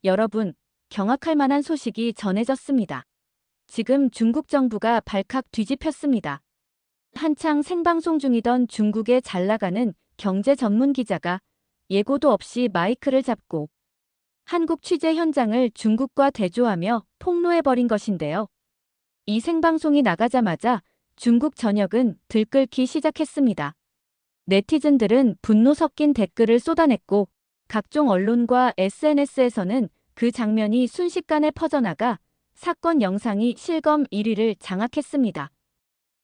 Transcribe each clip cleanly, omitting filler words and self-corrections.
여러분, 경악할 만한 소식이 전해졌습니다. 지금 중국 정부가 발칵 뒤집혔습니다. 한창 생방송 중이던 중국의 잘나가는 경제 전문 기자가 예고도 없이 마이크를 잡고 한국 취재 현장을 중국과 대조하며 폭로해버린 것인데요. 이 생방송이 나가자마자 중국 전역은 들끓기 시작했습니다. 네티즌들은 분노 섞인 댓글을 쏟아냈고 각종 언론과 SNS에서는 그 장면이 순식간에 퍼져나가 사건 영상이 실검 1위를 장악했습니다.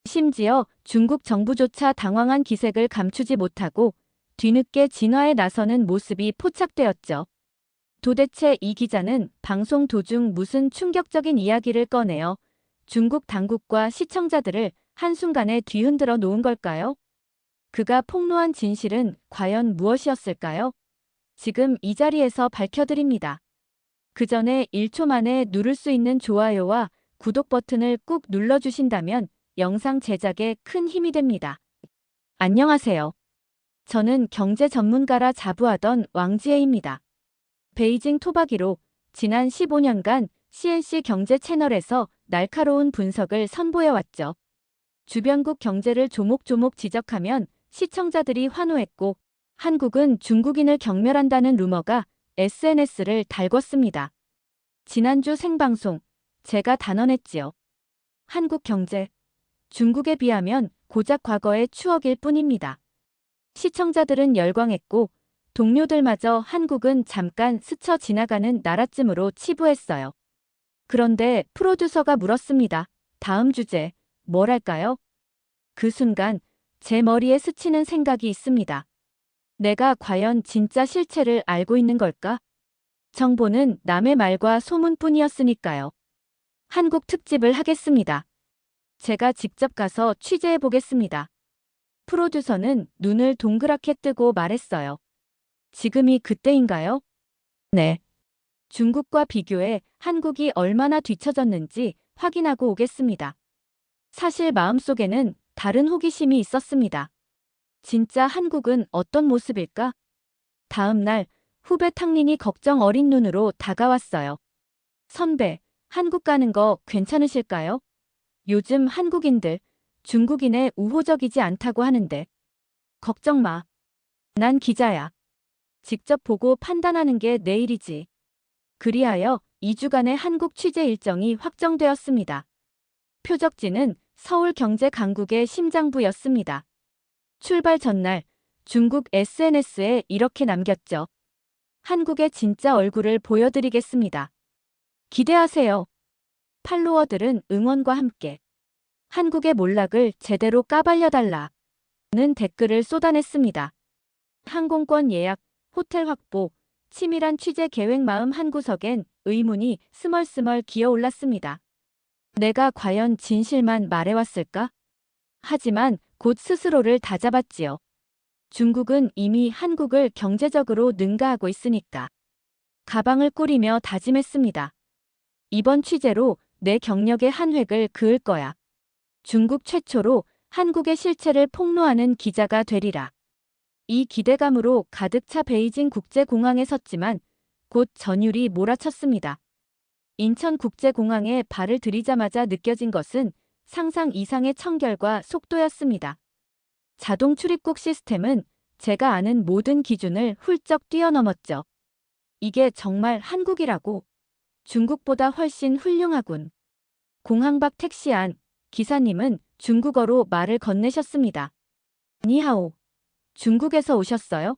심지어 중국 정부조차 당황한 기색을 감추지 못하고 뒤늦게 진화에 나서는 모습이 포착되었죠. 도대체 이 기자는 방송 도중 무슨 충격적인 이야기를 꺼내어 중국 당국과 시청자들을 한순간에 뒤흔들어 놓은 걸까요? 그가 폭로한 진실은 과연 무엇이었을까요? 지금 이 자리에서 밝혀드립니다. 그 전에 1초 만에 누를 수 있는 좋아요와 구독 버튼을 꾹 눌러주신다면 영상 제작에 큰 힘이 됩니다. 안녕하세요. 저는 경제 전문가라 자부하던 왕지혜입니다. 베이징 토박이로 지난 15년간 CNC 경제 채널에서 날카로운 분석을 선보여왔죠. 주변국 경제를 조목조목 지적하면 시청자들이 환호했고 한국은 중국인을 경멸한다는 루머가 SNS를 달궜습니다. 지난주 생방송, 제가 단언했지요. 한국 경제, 중국에 비하면 고작 과거의 추억일 뿐입니다. 시청자들은 열광했고 동료들마저 한국은 잠깐 스쳐 지나가는 나라쯤으로 치부했어요. 그런데 프로듀서가 물었습니다. 다음 주제, 뭘 할까요? 그 순간 제 머리에 스치는 생각이 있습니다. 내가 과연 진짜 실체를 알고 있는 걸까? 정보는 남의 말과 소문뿐이었으니까요. 한국 특집을 하겠습니다. 제가 직접 가서 취재해 보겠습니다. 프로듀서는 눈을 동그랗게 뜨고 말했어요. 지금이 그때인가요? 네. 중국과 비교해 한국이 얼마나 뒤처졌는지 확인하고 오겠습니다. 사실 마음속에는 다른 호기심이 있었습니다. 진짜 한국은 어떤 모습일까? 다음 날 후배 탕린이 걱정 어린 눈으로 다가왔어요. 선배, 한국 가는 거 괜찮으실까요? 요즘 한국인들 중국인에 우호적이지 않다고 하는데. 걱정 마. 난 기자야. 직접 보고 판단하는 게 내 일이지. 그리하여 2주간의 한국 취재 일정이 확정되었습니다. 표적지는 서울경제강국의 심장부였습니다. 출발 전날 중국 SNS에 이렇게 남겼죠. 한국의 진짜 얼굴을 보여드리겠습니다. 기대하세요. 팔로워들은 응원과 함께 한국의 몰락을 제대로 까발려달라 는 댓글을 쏟아냈습니다. 항공권 예약, 호텔 확보, 치밀한 취재 계획 마음 한구석엔 의문이 스멀스멀 기어올랐습니다. 내가 과연 진실만 말해왔을까? 하지만 곧 스스로를 다잡았지요. 중국은 이미 한국을 경제적으로 능가하고 있으니까. 가방을 꾸리며 다짐했습니다. 이번 취재로 내 경력의 한 획을 그을 거야. 중국 최초로 한국의 실체를 폭로하는 기자가 되리라. 이 기대감으로 가득 차 베이징 국제공항에 섰지만 곧 전율이 몰아쳤습니다. 인천국제공항에 발을 들이자마자 느껴진 것은 상상 이상의 청결과 속도였습니다. 자동 출입국 시스템은 제가 아는 모든 기준을 훌쩍 뛰어넘었죠. 이게 정말 한국이라고. 중국보다 훨씬 훌륭하군. 공항 밖 택시 안 기사님은 중국어로 말을 건네셨습니다. 니하오. 중국에서 오셨어요?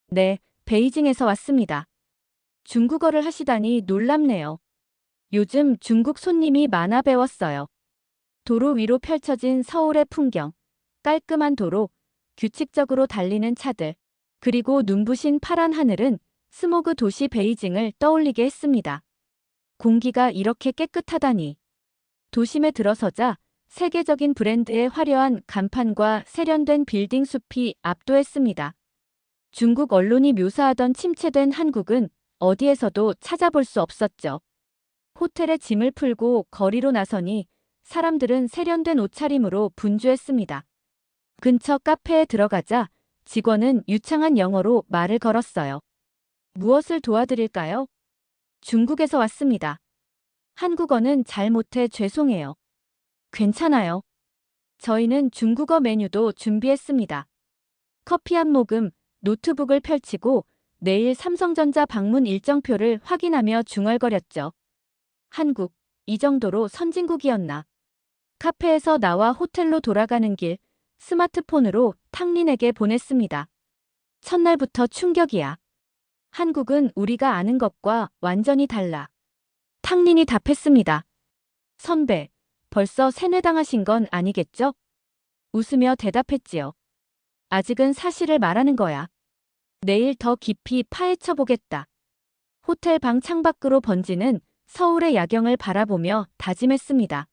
네, 베이징에서 왔습니다. 중국어를 하시다니 놀랍네요. 요즘 중국 손님이 많아 배웠어요. 도로 위로 펼쳐진 서울의 풍경, 깔끔한 도로, 규칙적으로 달리는 차들, 그리고 눈부신 파란 하늘은 스모그 도시 베이징을 떠올리게 했습니다. 공기가 이렇게 깨끗하다니. 도심에 들어서자 세계적인 브랜드의 화려한 간판과 세련된 빌딩 숲이 압도했습니다. 중국 언론이 묘사하던 침체된 한국은 어디에서도 찾아볼 수 없었죠. 호텔에 짐을 풀고 거리로 나서니 사람들은 세련된 옷차림으로 분주했습니다. 근처 카페에 들어가자 직원은 유창한 영어로 말을 걸었어요. 무엇을 도와드릴까요? 중국에서 왔습니다. 한국어는 잘 못해 죄송해요. 괜찮아요. 저희는 중국어 메뉴도 준비했습니다. 커피 한 모금, 노트북을 펼치고 내일 삼성전자 방문 일정표를 확인하며 중얼거렸죠. 한국, 이 정도로 선진국이었나. 카페에서 나와 호텔로 돌아가는 길, 스마트폰으로 탕린에게 보냈습니다. 첫날부터 충격이야. 한국은 우리가 아는 것과 완전히 달라. 탕린이 답했습니다. 선배, 벌써 세뇌당하신 건 아니겠죠? 웃으며 대답했지요. 아직은 사실을 말하는 거야. 내일 더 깊이 파헤쳐 보겠다. 호텔 방 창밖으로 번지는 서울의 야경을 바라보며 다짐했습니다.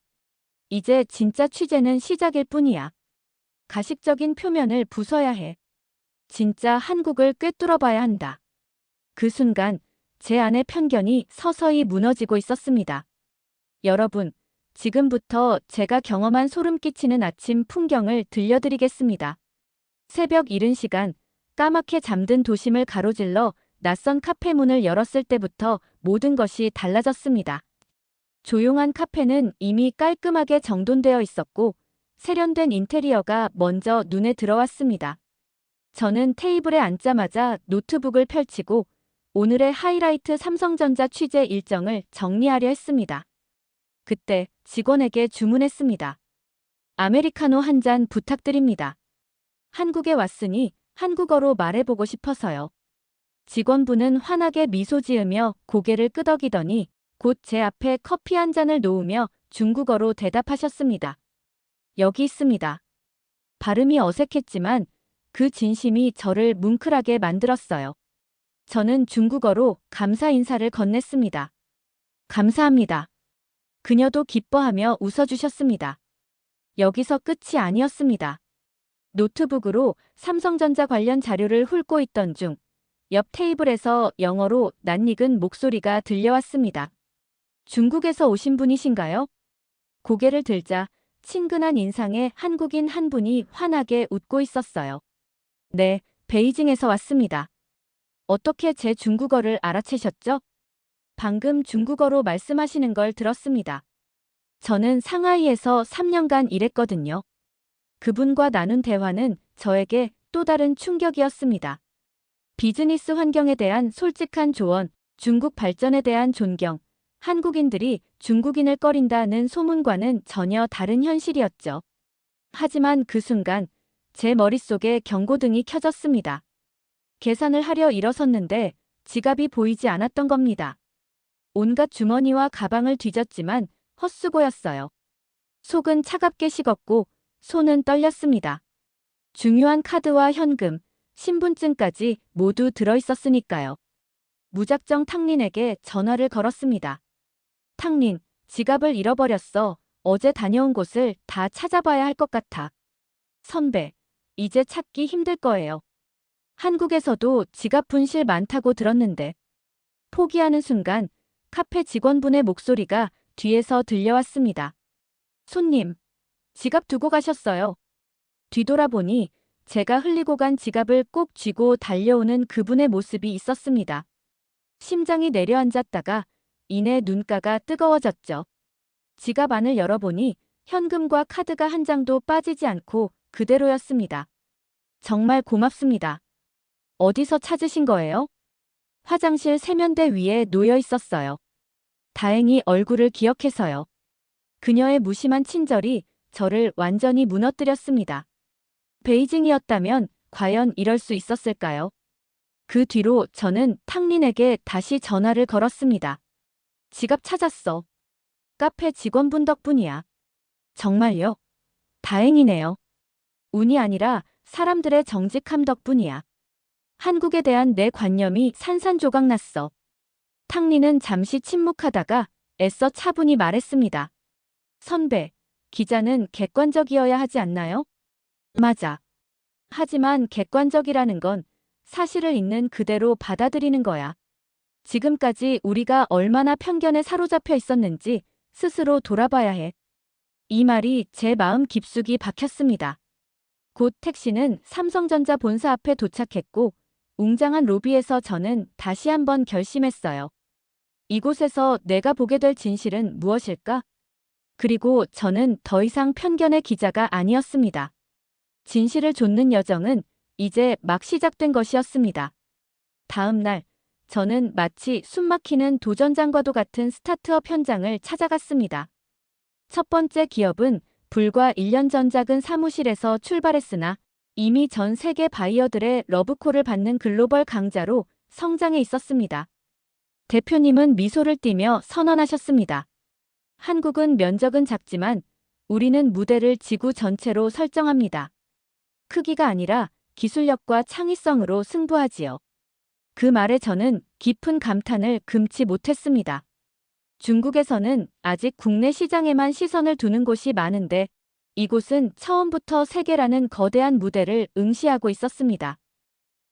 이제 진짜 취재는 시작일 뿐이야. 가식적인 표면을 부숴야 해. 진짜 한국을 꿰뚫어 봐야 한다. 그 순간 제 안의 편견이 서서히 무너지고 있었습니다. 여러분, 지금부터 제가 경험한 소름 끼치는 아침 풍경을 들려드리겠습니다. 새벽 이른 시간, 까맣게 잠든 도심을 가로질러 낯선 카페 문을 열었을 때부터 모든 것이 달라졌습니다. 조용한 카페는 이미 깔끔하게 정돈되어 있었고 세련된 인테리어가 먼저 눈에 들어왔습니다. 저는 테이블에 앉자마자 노트북을 펼치고 오늘의 하이라이트 삼성전자 취재 일정을 정리하려 했습니다. 그때 직원에게 주문했습니다. 아메리카노 한 잔 부탁드립니다. 한국에 왔으니 한국어로 말해보고 싶어서요. 직원분은 환하게 미소 지으며 고개를 끄덕이더니 곧 제 앞에 커피 한 잔을 놓으며 중국어로 대답하셨습니다. 여기 있습니다. 발음이 어색했지만 그 진심이 저를 뭉클하게 만들었어요. 저는 중국어로 감사 인사를 건넸습니다. 감사합니다. 그녀도 기뻐하며 웃어주셨습니다. 여기서 끝이 아니었습니다. 노트북으로 삼성전자 관련 자료를 훑고 있던 중 옆 테이블에서 영어로 낯익은 목소리가 들려왔습니다. 중국에서 오신 분이신가요? 고개를 들자 친근한 인상의 한국인 한 분이 환하게 웃고 있었어요. 네, 베이징에서 왔습니다. 어떻게 제 중국어를 알아채셨죠? 방금 중국어로 말씀하시는 걸 들었습니다. 저는 상하이에서 3년간 일했거든요. 그분과 나눈 대화는 저에게 또 다른 충격이었습니다. 비즈니스 환경에 대한 솔직한 조언, 중국 발전에 대한 존경, 한국인들이 중국인을 꺼린다는 소문과는 전혀 다른 현실이었죠. 하지만 그 순간 제 머릿속에 경고등이 켜졌습니다. 계산을 하려 일어섰는데 지갑이 보이지 않았던 겁니다. 온갖 주머니와 가방을 뒤졌지만 헛수고였어요. 속은 차갑게 식었고 손은 떨렸습니다. 중요한 카드와 현금, 신분증까지 모두 들어있었으니까요. 무작정 탕린에게 전화를 걸었습니다. 탕린, 지갑을 잃어버렸어. 어제 다녀온 곳을 다 찾아봐야 할 것 같아. 선배, 이제 찾기 힘들 거예요. 한국에서도 지갑 분실 많다고 들었는데. 포기하는 순간 카페 직원분의 목소리가 뒤에서 들려왔습니다. 손님, 지갑 두고 가셨어요. 뒤돌아보니 제가 흘리고 간 지갑을 꼭 쥐고 달려오는 그분의 모습이 있었습니다. 심장이 내려앉았다가 이내 눈가가 뜨거워졌죠. 지갑 안을 열어보니 현금과 카드가 한 장도 빠지지 않고 그대로였습니다. 정말 고맙습니다. 어디서 찾으신 거예요? 화장실 세면대 위에 놓여 있었어요. 다행히 얼굴을 기억해서요. 그녀의 무심한 친절이 저를 완전히 무너뜨렸습니다. 베이징이었다면 과연 이럴 수 있었을까요? 그 뒤로 저는 탕린에게 다시 전화를 걸었습니다. 지갑 찾았어. 카페 직원분 덕분이야. 정말요? 다행이네요. 운이 아니라 사람들의 정직함 덕분이야. 한국에 대한 내 관념이 산산조각 났어. 탕린은 잠시 침묵하다가 애써 차분히 말했습니다. 선배, 기자는 객관적이어야 하지 않나요? 맞아. 하지만 객관적이라는 건 사실을 있는 그대로 받아들이는 거야. 지금까지 우리가 얼마나 편견에 사로잡혀 있었는지 스스로 돌아봐야 해. 이 말이 제 마음 깊숙이 박혔습니다. 곧 택시는 삼성전자 본사 앞에 도착했고 웅장한 로비에서 저는 다시 한번 결심했어요. 이곳에서 내가 보게 될 진실은 무엇일까? 그리고 저는 더 이상 편견의 기자가 아니었습니다. 진실을 좇는 여정은 이제 막 시작된 것이었습니다. 다음 날, 저는 마치 숨막히는 도전장과도 같은 스타트업 현장을 찾아갔습니다. 첫 번째 기업은 불과 1년 전 작은 사무실에서 출발했으나 이미 전 세계 바이어들의 러브콜을 받는 글로벌 강자로 성장해 있었습니다. 대표님은 미소를 띠며 선언하셨습니다. 한국은 면적은 작지만 우리는 무대를 지구 전체로 설정합니다. 크기가 아니라 기술력과 창의성으로 승부하지요. 그 말에 저는 깊은 감탄을 금치 못했습니다. 중국에서는 아직 국내 시장에만 시선을 두는 곳이 많은데 이곳은 처음부터 세계라는 거대한 무대를 응시하고 있었습니다.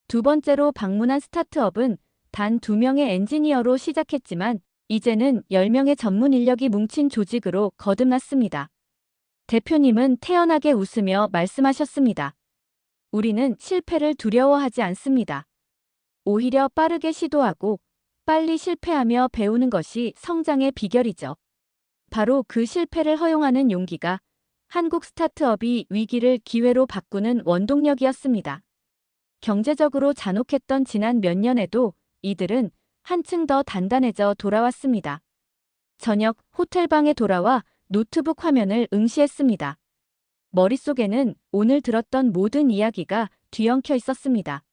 두 번째로 방문한 스타트업은 단 2명의 엔지니어로 시작했지만 이제는 10명의 전문 인력이 뭉친 조직으로 거듭났습니다. 대표님은 태연하게 웃으며 말씀하셨습니다. 우리는 실패를 두려워하지 않습니다. 오히려 빠르게 시도하고 빨리 실패하며 배우는 것이 성장의 비결이죠. 바로 그 실패를 허용하는 용기가 한국 스타트업이 위기를 기회로 바꾸는 원동력이었습니다. 경제적으로 잔혹했던 지난 몇 년에도 이들은 한층 더 단단해져 돌아왔습니다. 저녁 호텔방에 돌아와 노트북 화면을 응시했습니다. 머릿속에는 오늘 들었던 모든 이야기가 뒤엉켜 있었습니다.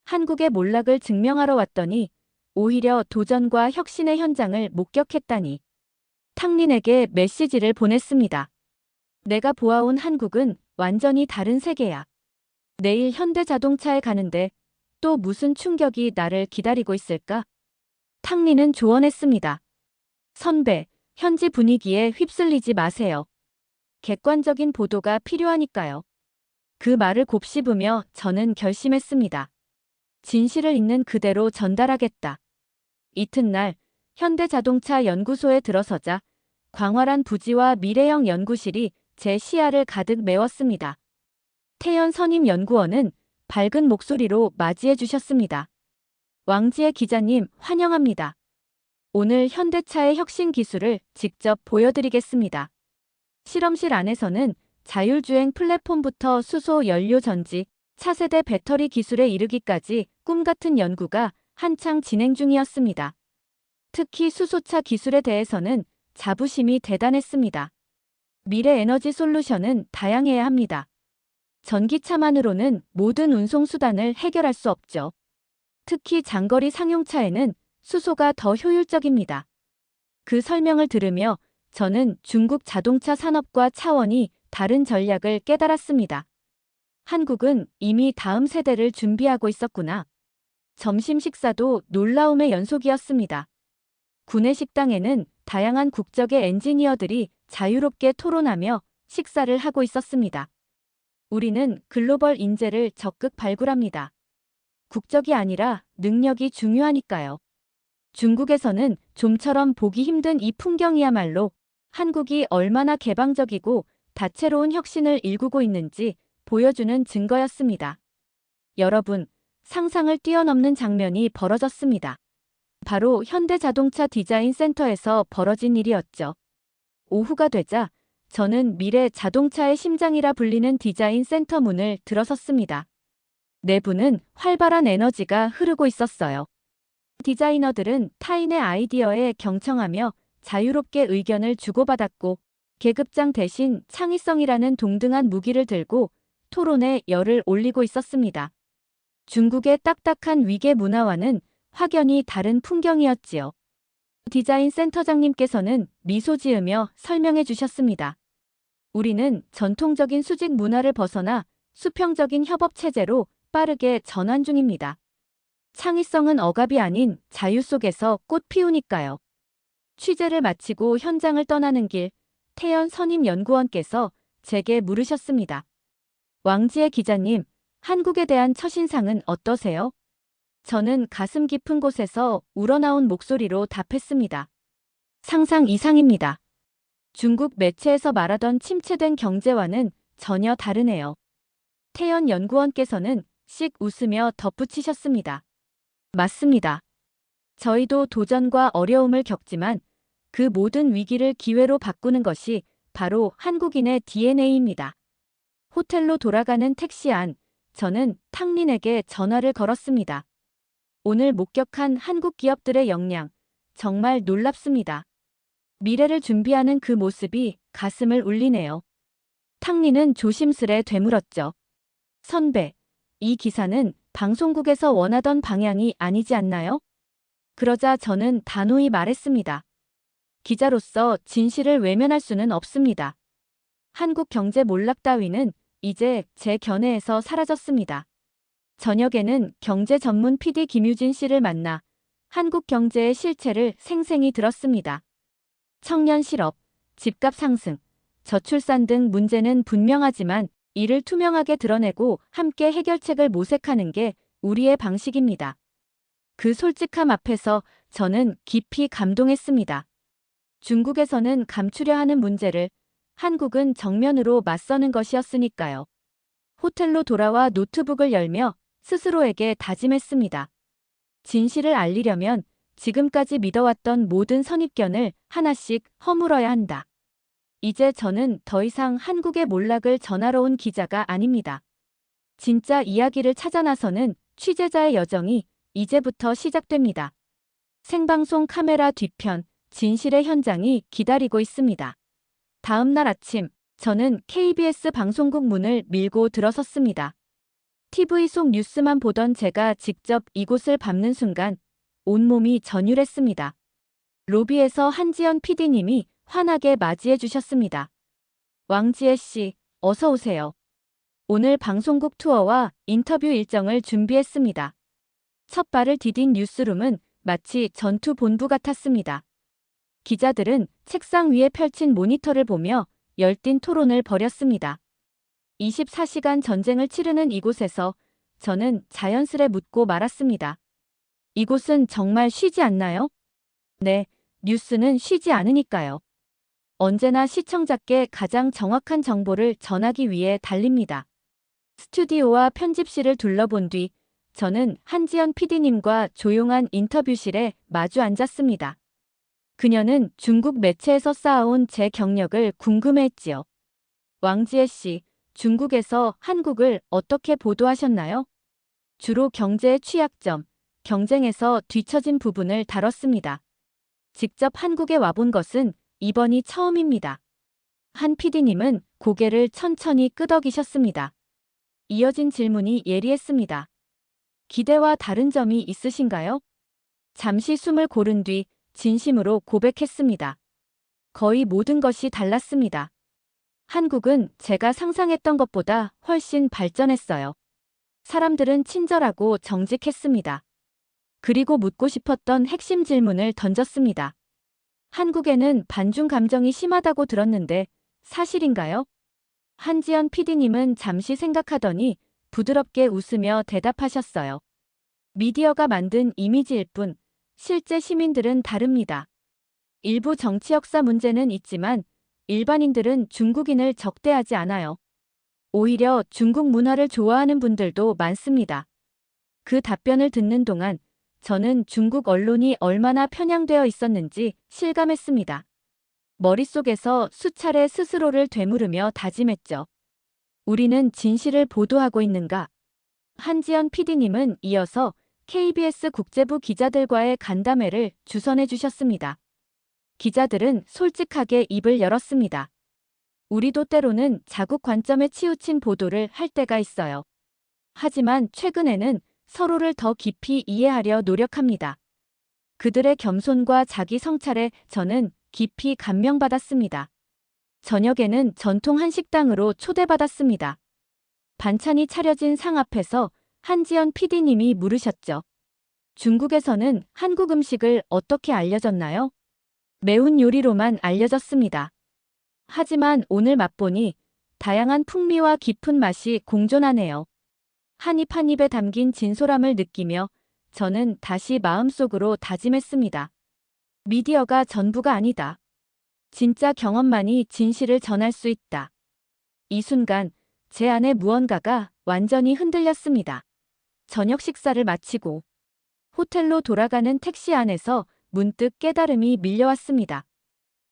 한국의 몰락을 증명하러 왔더니 오히려 도전과 혁신의 현장을 목격했다니. 탕린에게 메시지를 보냈습니다. 내가 보아온 한국은 완전히 다른 세계야. 내일 현대자동차에 가는데 또 무슨 충격이 나를 기다리고 있을까? 탕린은 조언했습니다. 선배, 현지 분위기에 휩쓸리지 마세요. 객관적인 보도가 필요하니까요. 그 말을 곱씹으며 저는 결심했습니다. 진실을 있는 그대로 전달하겠다. 이튿날 현대자동차 연구소에 들어서자 광활한 부지와 미래형 연구실이 제 시야를 가득 메웠습니다. 태연 선임 연구원은 밝은 목소리로 맞이해 주셨습니다. 왕지혜 기자님, 환영합니다. 오늘 현대차의 혁신 기술을 직접 보여드리겠습니다. 실험실 안에서는 자율주행 플랫폼부터 수소 연료 전지, 차세대 배터리 기술에 이르기까지 꿈같은 연구가 한창 진행 중이었습니다. 특히 수소차 기술에 대해서는 자부심이 대단했습니다. 미래 에너지 솔루션은 다양해야 합니다. 전기차만으로는 모든 운송수단을 해결할 수 없죠. 특히 장거리 상용차에는 수소가 더 효율적입니다. 그 설명을 들으며 저는 중국 자동차 산업과 차원이 다른 전략을 깨달았습니다. 한국은 이미 다음 세대를 준비하고 있었구나. 점심 식사도 놀라움의 연속이었습니다. 구내 식당에는 다양한 국적의 엔지니어들이 자유롭게 토론하며 식사를 하고 있었습니다. 우리는 글로벌 인재를 적극 발굴합니다. 국적이 아니라 능력이 중요하니까요. 중국에서는 좀처럼 보기 힘든 이 풍경이야말로 한국이 얼마나 개방적이고 다채로운 혁신을 일구고 있는지 보여주는 증거였습니다. 여러분, 상상을 뛰어넘는 장면이 벌어졌습니다. 바로 현대자동차 디자인 센터에서 벌어진 일이었죠. 오후가 되자 저는 미래 자동차의 심장이라 불리는 디자인 센터 문을 들어섰습니다. 내부는 활발한 에너지가 흐르고 있었어요. 디자이너들은 타인의 아이디어에 경청하며 자유롭게 의견을 주고받았고 계급장 대신 창의성이라는 동등한 무기를 들고 토론에 열을 올리고 있었습니다. 중국의 딱딱한 위계 문화와는 확연히 다른 풍경이었지요. 디자인 센터장님께서는 미소 지으며 설명해 주셨습니다. 우리는 전통적인 수직 문화를 벗어나 수평적인 협업 체제로 빠르게 전환 중입니다. 창의성은 억압이 아닌 자유 속에서 꽃 피우니까요. 취재를 마치고 현장을 떠나는 길, 태연 선임 연구원께서 제게 물으셨습니다. 왕지혜 기자님, 한국에 대한 첫인상은 어떠세요? 저는 가슴 깊은 곳에서 우러나온 목소리로 답했습니다. 상상 이상입니다. 중국 매체에서 말하던 침체된 경제와는 전혀 다르네요. 태연 연구원께서는 씩 웃으며 덧붙이셨습니다. 맞습니다. 저희도 도전과 어려움을 겪지만 그 모든 위기를 기회로 바꾸는 것이 바로 한국인의 DNA입니다. 호텔로 돌아가는 택시 안, 저는 탕린에게 전화를 걸었습니다. 오늘 목격한 한국 기업들의 역량, 정말 놀랍습니다. 미래를 준비하는 그 모습이 가슴을 울리네요. 탕린은 조심스레 되물었죠. 선배, 이 기사는 방송국에서 원하던 방향이 아니지 않나요? 그러자 저는 단호히 말했습니다. 기자로서 진실을 외면할 수는 없습니다. 한국 경제 몰락 따위는 이제 제 견해에서 사라졌습니다. 저녁에는 경제 전문 PD 김유진 씨를 만나 한국 경제의 실체를 생생히 들었습니다. 청년 실업, 집값 상승, 저출산 등 문제는 분명하지만 이를 투명하게 드러내고 함께 해결책을 모색하는 게 우리의 방식입니다. 그 솔직함 앞에서 저는 깊이 감동했습니다. 중국에서는 감추려 하는 문제를 한국은 정면으로 맞서는 것이었으니까요. 호텔로 돌아와 노트북을 열며 스스로에게 다짐했습니다. 진실을 알리려면 지금까지 믿어왔던 모든 선입견을 하나씩 허물어야 한다. 이제 저는 더 이상 한국의 몰락을 전하러 온 기자가 아닙니다. 진짜 이야기를 찾아 나서는 취재자의 여정이 이제부터 시작됩니다. 생방송 카메라 뒤편, 진실의 현장이 기다리고 있습니다. 다음 날 아침, 저는 KBS 방송국 문을 밀고 들어섰습니다. TV 속 뉴스만 보던 제가 직접 이곳을 밟는 순간 온몸이 전율했습니다. 로비에서 한지연 PD님이 환하게 맞이해 주셨습니다. 왕지혜 씨, 어서 오세요. 오늘 방송국 투어와 인터뷰 일정을 준비했습니다. 첫 발을 디딘 뉴스룸은 마치 전투 본부 같았습니다. 기자들은 책상 위에 펼친 모니터를 보며 열띤 토론을 벌였습니다. 24시간 전쟁을 치르는 이곳에서 저는 자연스레 묻고 말았습니다. 이곳은 정말 쉬지 않나요? 네, 뉴스는 쉬지 않으니까요. 언제나 시청자께 가장 정확한 정보를 전하기 위해 달립니다. 스튜디오와 편집실을 둘러본 뒤 저는 한지연 PD님과 조용한 인터뷰실에 마주 앉았습니다. 그녀는 중국 매체에서 쌓아온 제 경력을 궁금해했지요. 왕지혜 씨, 중국에서 한국을 어떻게 보도하셨나요? 주로 경제의 취약점, 경쟁에서 뒤처진 부분을 다뤘습니다. 직접 한국에 와본 것은 이번이 처음입니다. 한 PD님은 고개를 천천히 끄덕이셨습니다. 이어진 질문이 예리했습니다. 기대와 다른 점이 있으신가요? 잠시 숨을 고른 뒤 진심으로 고백했습니다. 거의 모든 것이 달랐습니다. 한국은 제가 상상했던 것보다 훨씬 발전했어요. 사람들은 친절하고 정직했습니다. 그리고 묻고 싶었던 핵심 질문을 던졌습니다. 한국에는 반중 감정이 심하다고 들었는데 사실인가요? 한지연 PD님은 잠시 생각하더니 부드럽게 웃으며 대답하셨어요. 미디어가 만든 이미지일 뿐 실제 시민들은 다릅니다. 일부 정치 역사 문제는 있지만 일반인들은 중국인을 적대하지 않아요. 오히려 중국 문화를 좋아하는 분들도 많습니다. 그 답변을 듣는 동안 저는 중국 언론이 얼마나 편향되어 있었는지 실감했습니다. 머릿속에서 수차례 스스로를 되물으며 다짐했죠. 우리는 진실을 보도하고 있는가? 한지연 PD님은 이어서 KBS 국제부 기자들과의 간담회를 주선해 주셨습니다. 기자들은 솔직하게 입을 열었습니다. 우리도 때로는 자국 관점에 치우친 보도를 할 때가 있어요. 하지만 최근에는 서로를 더 깊이 이해하려 노력합니다. 그들의 겸손과 자기 성찰에 저는 깊이 감명받았습니다. 저녁에는 전통 한식당으로 초대받았습니다. 반찬이 차려진 상 앞에서 한지연 PD님이 물으셨죠. 중국에서는 한국 음식을 어떻게 알려졌나요? 매운 요리로만 알려졌습니다. 하지만 오늘 맛보니 다양한 풍미와 깊은 맛이 공존하네요. 한 입 한 입에 담긴 진솔함을 느끼며 저는 다시 마음속으로 다짐했습니다. 미디어가 전부가 아니다. 진짜 경험만이 진실을 전할 수 있다. 이 순간 제 안에 무언가가 완전히 흔들렸습니다. 저녁 식사를 마치고 호텔로 돌아가는 택시 안에서 문득 깨달음이 밀려왔습니다.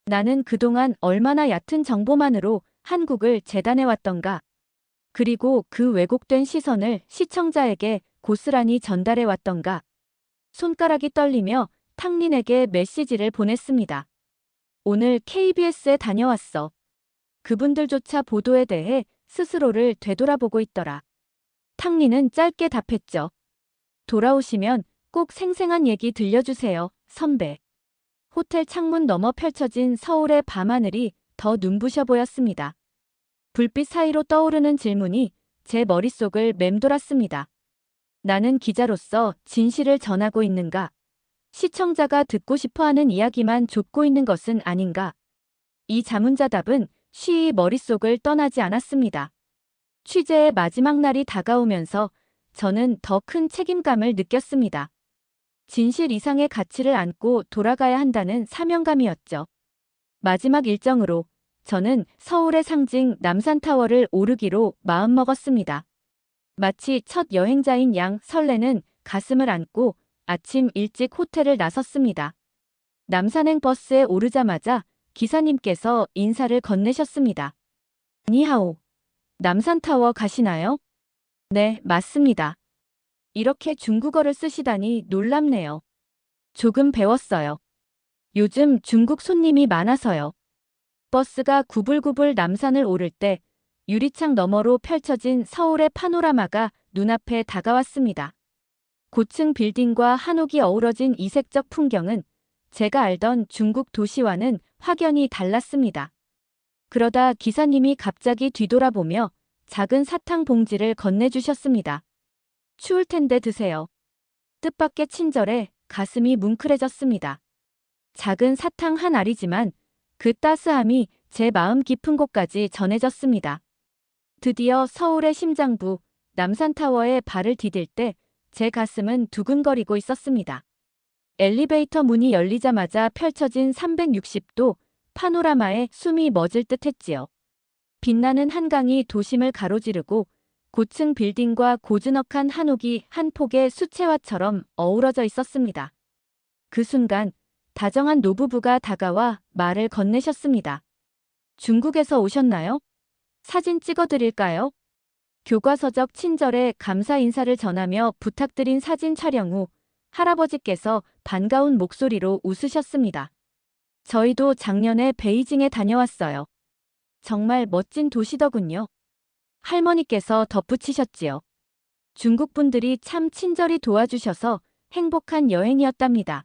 나는 그동안 얼마나 얕은 정보만으로 한국을 재단해왔던가. 그리고 그 왜곡된 시선을 시청자에게 고스란히 전달해왔던가. 손가락이 떨리며 탕린에게 메시지를 보냈습니다. 오늘 KBS에 다녀왔어. 그분들조차 보도에 대해 스스로를 되돌아보고 있더라. 탕린은 짧게 답했죠. 돌아오시면 꼭 생생한 얘기 들려주세요, 선배. 호텔 창문 너머 펼쳐진 서울의 밤하늘이 더 눈부셔 보였습니다. 불빛 사이로 떠오르는 질문이 제 머릿속을 맴돌았습니다. 나는 기자로서 진실을 전하고 있는가? 시청자가 듣고 싶어하는 이야기만 좁고 있는 것은 아닌가? 이 자문자답은 쉬이 머릿속을 떠나지 않았습니다. 취재의 마지막 날이 다가오면서 저는 더 큰 책임감을 느꼈습니다. 진실 이상의 가치를 안고 돌아가야 한다는 사명감이었죠. 마지막 일정으로 저는 서울의 상징 남산타워를 오르기로 마음먹었습니다. 마치 첫 여행자인 양 설레는 가슴을 안고 아침 일찍 호텔을 나섰습니다. 남산행 버스에 오르자마자 기사님께서 인사를 건네셨습니다. 니하오. 남산타워 가시나요? 네, 맞습니다. 이렇게 중국어를 쓰시다니 놀랍네요. 조금 배웠어요. 요즘 중국 손님이 많아서요. 버스가 구불구불 남산을 오를 때 유리창 너머로 펼쳐진 서울의 파노라마가 눈앞에 다가왔습니다. 고층 빌딩과 한옥이 어우러진 이색적 풍경은 제가 알던 중국 도시와는 확연히 달랐습니다. 그러다 기사님이 갑자기 뒤돌아보며 작은 사탕 봉지를 건네주셨습니다. 추울 텐데 드세요. 뜻밖의 친절에 가슴이 뭉클해졌습니다. 작은 사탕 한 알이지만 그 따스함이 제 마음 깊은 곳까지 전해졌습니다. 드디어 서울의 심장부 남산타워에 발을 디딜 때 제 가슴은 두근거리고 있었습니다. 엘리베이터 문이 열리자마자 펼쳐진 360도 파노라마에 숨이 멎을 듯 했지요. 빛나는 한강이 도심을 가로지르고 고층 빌딩과 고즈넉한 한옥이 한 폭의 수채화처럼 어우러져 있었습니다. 그 순간 다정한 노부부가 다가와 말을 건네셨습니다. 중국에서 오셨나요? 사진 찍어드릴까요? 교과서적 친절에 감사 인사를 전하며 부탁드린 사진 촬영 후 할아버지께서 반가운 목소리로 웃으셨습니다. 저희도 작년에 베이징에 다녀왔어요. 정말 멋진 도시더군요. 할머니께서 덧붙이셨지요. 중국 분들이 참 친절히 도와주셔서 행복한 여행이었답니다.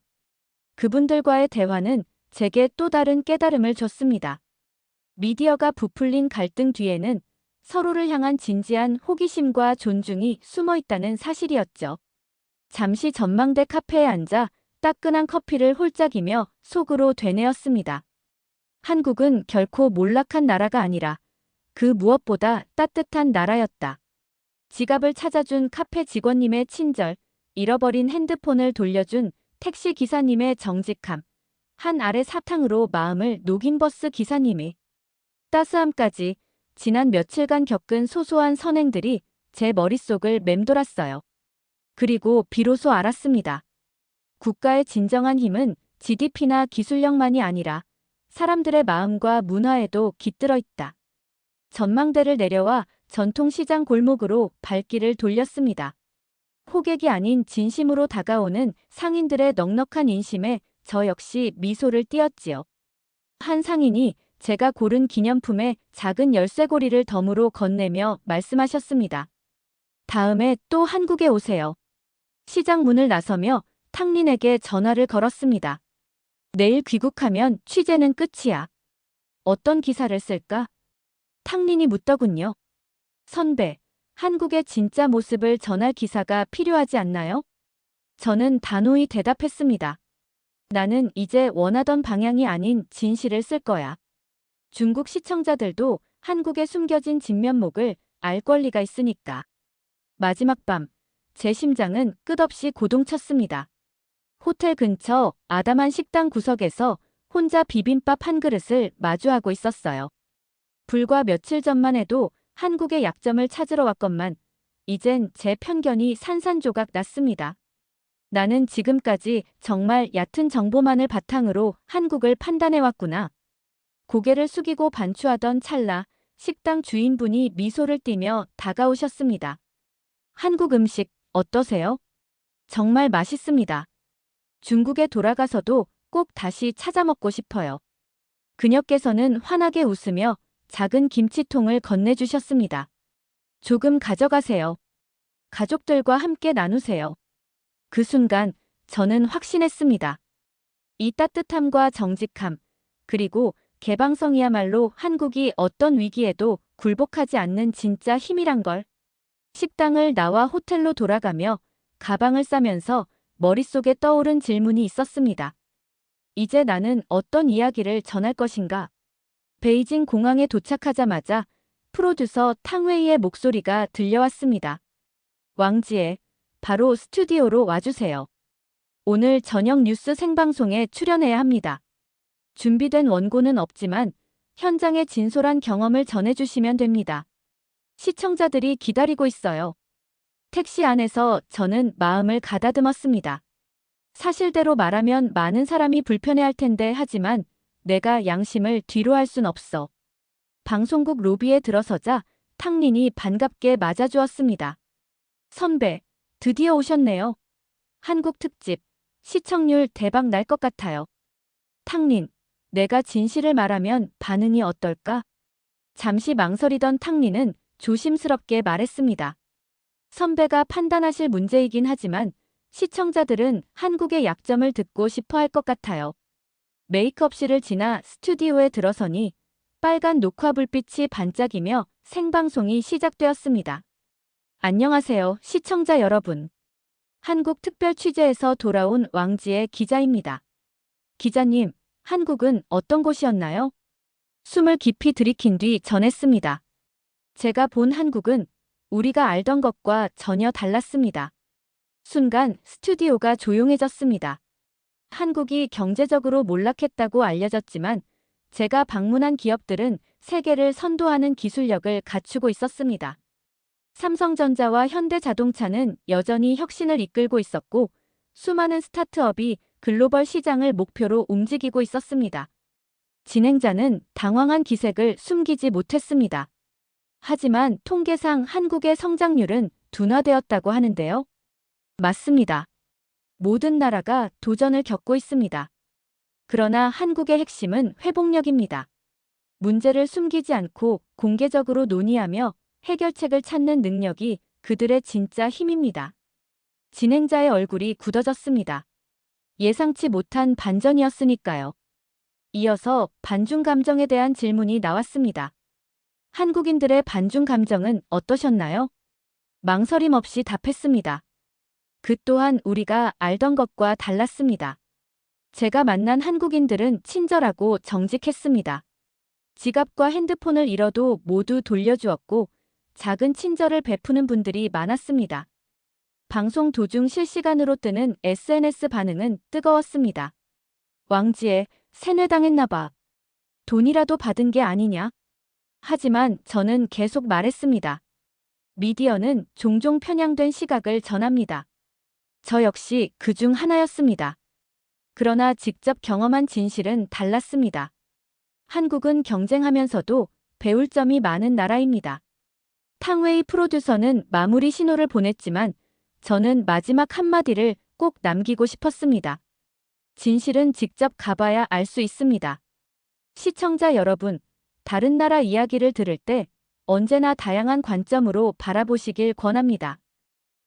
그분들과의 대화는 제게 또 다른 깨달음을 줬습니다. 미디어가 부풀린 갈등 뒤에는 서로를 향한 진지한 호기심과 존중이 숨어 있다는 사실이었죠. 잠시 전망대 카페에 앉아 따끈한 커피를 홀짝이며 속으로 되뇌었습니다. 한국은 결코 몰락한 나라가 아니라 그 무엇보다 따뜻한 나라였다. 지갑을 찾아준 카페 직원님의 친절, 잃어버린 핸드폰을 돌려준 택시 기사님의 정직함, 한 알의 사탕으로 마음을 녹인 버스 기사님의 따스함까지 지난 며칠간 겪은 소소한 선행들이 제 머릿속을 맴돌았어요. 그리고 비로소 알았습니다. 국가의 진정한 힘은 GDP나 기술력만이 아니라 사람들의 마음과 문화에도 깃들어 있다. 전망대를 내려와 전통시장 골목으로 발길을 돌렸습니다. 호객이 아닌 진심으로 다가오는 상인들의 넉넉한 인심에 저 역시 미소를 띄었지요. 한 상인이 제가 고른 기념품에 작은 열쇠고리를 덤으로 건네며 말씀하셨습니다. 다음에 또 한국에 오세요. 시장 문을 나서며 탕린에게 전화를 걸었습니다. 내일 귀국하면 취재는 끝이야. 어떤 기사를 쓸까? 탕린이 묻더군요. 선배, 한국의 진짜 모습을 전할 기사가 필요하지 않나요? 저는 단호히 대답했습니다. 나는 이제 원하던 방향이 아닌 진실을 쓸 거야. 중국 시청자들도 한국의 숨겨진 진면목을 알 권리가 있으니까. 마지막 밤, 제 심장은 끝없이 고동쳤습니다. 호텔 근처 아담한 식당 구석에서 혼자 비빔밥 한 그릇을 마주하고 있었어요. 불과 며칠 전만 해도 한국의 약점을 찾으러 왔건만 이젠 제 편견이 산산조각 났습니다. 나는 지금까지 정말 얕은 정보만을 바탕으로 한국을 판단해왔구나. 고개를 숙이고 반추하던 찰나 식당 주인분이 미소를 띠며 다가오셨습니다. 한국 음식 어떠세요? 정말 맛있습니다. 중국에 돌아가서도 꼭 다시 찾아 먹고 싶어요. 그녀께서는 환하게 웃으며 작은 김치통을 건네주셨습니다. 조금 가져가세요. 가족들과 함께 나누세요. 그 순간 저는 확신했습니다. 이 따뜻함과 정직함, 그리고 개방성이야말로 한국이 어떤 위기에도 굴복하지 않는 진짜 힘이란 걸. 식당을 나와 호텔로 돌아가며 가방을 싸면서 머릿속에 떠오른 질문이 있었습니다. 이제 나는 어떤 이야기를 전할 것인가? 베이징 공항에 도착하자마자 프로듀서 탕웨이의 목소리가 들려왔습니다. 왕지에 바로 스튜디오로 와주세요. 오늘 저녁 뉴스 생방송에 출연해야 합니다. 준비된 원고는 없지만 현장의 진솔한 경험을 전해주시면 됩니다. 시청자들이 기다리고 있어요. 택시 안에서 저는 마음을 가다듬었습니다. 사실대로 말하면 많은 사람이 불편해할 텐데 하지만 내가 양심을 뒤로 할 순 없어. 방송국 로비에 들어서자 탕린이 반갑게 맞아주었습니다. 선배, 드디어 오셨네요. 한국 특집, 시청률 대박 날 것 같아요. 탕린, 내가 진실을 말하면 반응이 어떨까? 잠시 망설이던 탕린은 조심스럽게 말했습니다. 선배가 판단하실 문제이긴 하지만 시청자들은 한국의 약점을 듣고 싶어 할 것 같아요. 메이크업실을 지나 스튜디오에 들어서니 빨간 녹화 불빛이 반짝이며 생방송이 시작되었습니다. 안녕하세요, 시청자 여러분. 한국 특별 취재에서 돌아온 왕지의 기자입니다. 기자님, 한국은 어떤 곳이었나요? 숨을 깊이 들이킨 뒤 전했습니다. 제가 본 한국은 우리가 알던 것과 전혀 달랐습니다. 순간 스튜디오가 조용해졌습니다. 한국이 경제적으로 몰락했다고 알려졌지만 제가 방문한 기업들은 세계를 선도하는 기술력을 갖추고 있었습니다. 삼성전자와 현대자동차는 여전히 혁신을 이끌고 있었고 수많은 스타트업이 글로벌 시장을 목표로 움직이고 있었습니다. 진행자는 당황한 기색을 숨기지 못했습니다. 하지만 통계상 한국의 성장률은 둔화되었다고 하는데요. 맞습니다. 모든 나라가 도전을 겪고 있습니다. 그러나 한국의 핵심은 회복력입니다. 문제를 숨기지 않고 공개적으로 논의하며 해결책을 찾는 능력이 그들의 진짜 힘입니다. 진행자의 얼굴이 굳어졌습니다. 예상치 못한 반전이었으니까요. 이어서 반중 감정에 대한 질문이 나왔습니다. 한국인들의 반중 감정은 어떠셨나요? 망설임 없이 답했습니다. 그 또한 우리가 알던 것과 달랐습니다. 제가 만난 한국인들은 친절하고 정직했습니다. 지갑과 핸드폰을 잃어도 모두 돌려주었고 작은 친절을 베푸는 분들이 많았습니다. 방송 도중 실시간으로 뜨는 SNS 반응은 뜨거웠습니다. 왕지에 세뇌당했나봐. 돈이라도 받은 게 아니냐? 하지만 저는 계속 말했습니다. 미디어는 종종 편향된 시각을 전합니다. 저 역시 그중 하나였습니다. 그러나 직접 경험한 진실은 달랐습니다. 한국은 경쟁하면서도 배울 점이 많은 나라입니다. 탕웨이 프로듀서는 마무리 신호를 보냈지만 저는 마지막 한마디를 꼭 남기고 싶었습니다. 진실은 직접 가봐야 알 수 있습니다. 시청자 여러분, 다른 나라 이야기를 들을 때 언제나 다양한 관점으로 바라보시길 권합니다.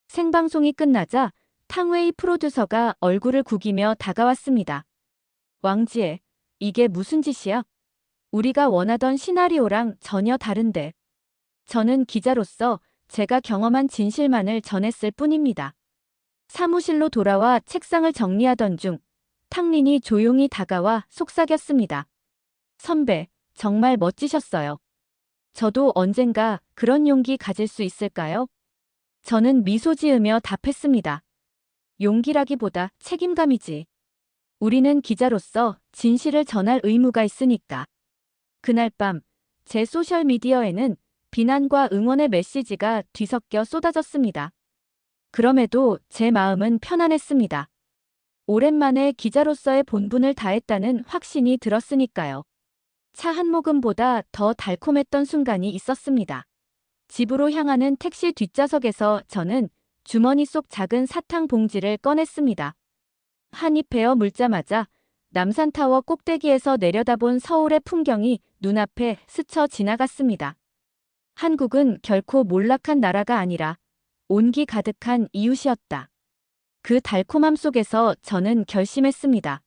생방송이 끝나자 탕웨이 프로듀서가 얼굴을 구기며 다가왔습니다. 왕지에, 이게 무슨 짓이야? 우리가 원하던 시나리오랑 전혀 다른데. 저는 기자로서 제가 경험한 진실만을 전했을 뿐입니다. 사무실로 돌아와 책상을 정리하던 중 탕린이 조용히 다가와 속삭였습니다. 선배, 정말 멋지셨어요. 저도 언젠가 그런 용기 가질 수 있을까요? 저는 미소 지으며 답했습니다. 용기라기보다 책임감이지. 우리는 기자로서 진실을 전할 의무가 있으니까. 그날 밤, 제 소셜미디어에는 비난과 응원의 메시지가 뒤섞여 쏟아졌습니다. 그럼에도 제 마음은 편안했습니다. 오랜만에 기자로서의 본분을 다했다는 확신이 들었으니까요. 차 한 모금보다 더 달콤했던 순간이 있었습니다. 집으로 향하는 택시 뒷좌석에서 저는 주머니 속 작은 사탕 봉지를 꺼냈습니다. 한 입 베어 물자마자 남산타워 꼭대기에서 내려다본 서울의 풍경이 눈앞에 스쳐 지나갔습니다. 한국은 결코 몰락한 나라가 아니라 온기 가득한 이웃이었다. 그 달콤함 속에서 저는 결심했습니다.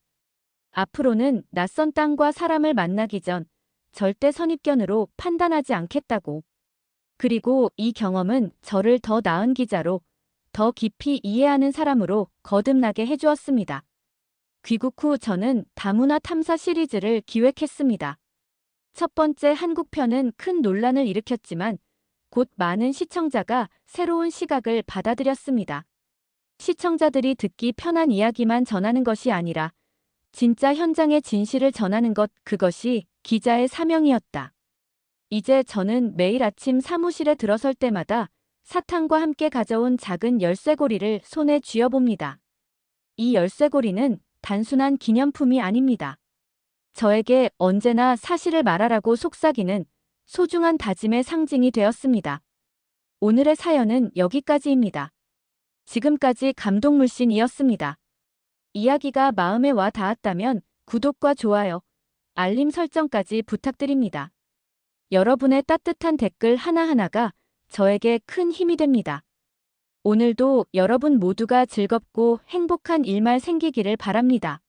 앞으로는 낯선 땅과 사람을 만나기 전 절대 선입견으로 판단하지 않겠다고. 그리고 이 경험은 저를 더 나은 기자로, 더 깊이 이해하는 사람으로 거듭나게 해주었습니다. 귀국 후 저는 다문화 탐사 시리즈를 기획했습니다. 첫 번째 한국편은 큰 논란을 일으켰지만 곧 많은 시청자가 새로운 시각을 받아들였습니다. 시청자들이 듣기 편한 이야기만 전하는 것이 아니라 진짜 현장의 진실을 전하는 것, 그것이 기자의 사명이었다. 이제 저는 매일 아침 사무실에 들어설 때마다 사탕과 함께 가져온 작은 열쇠고리를 손에 쥐어봅니다. 이 열쇠고리는 단순한 기념품이 아닙니다. 저에게 언제나 사실을 말하라고 속삭이는 소중한 다짐의 상징이 되었습니다. 오늘의 사연은 여기까지입니다. 지금까지 감동물씬이었습니다. 이야기가 마음에 와 닿았다면 구독과 좋아요, 알림 설정까지 부탁드립니다. 여러분의 따뜻한 댓글 하나하나가 저에게 큰 힘이 됩니다. 오늘도 여러분 모두가 즐겁고 행복한 일만 생기기를 바랍니다.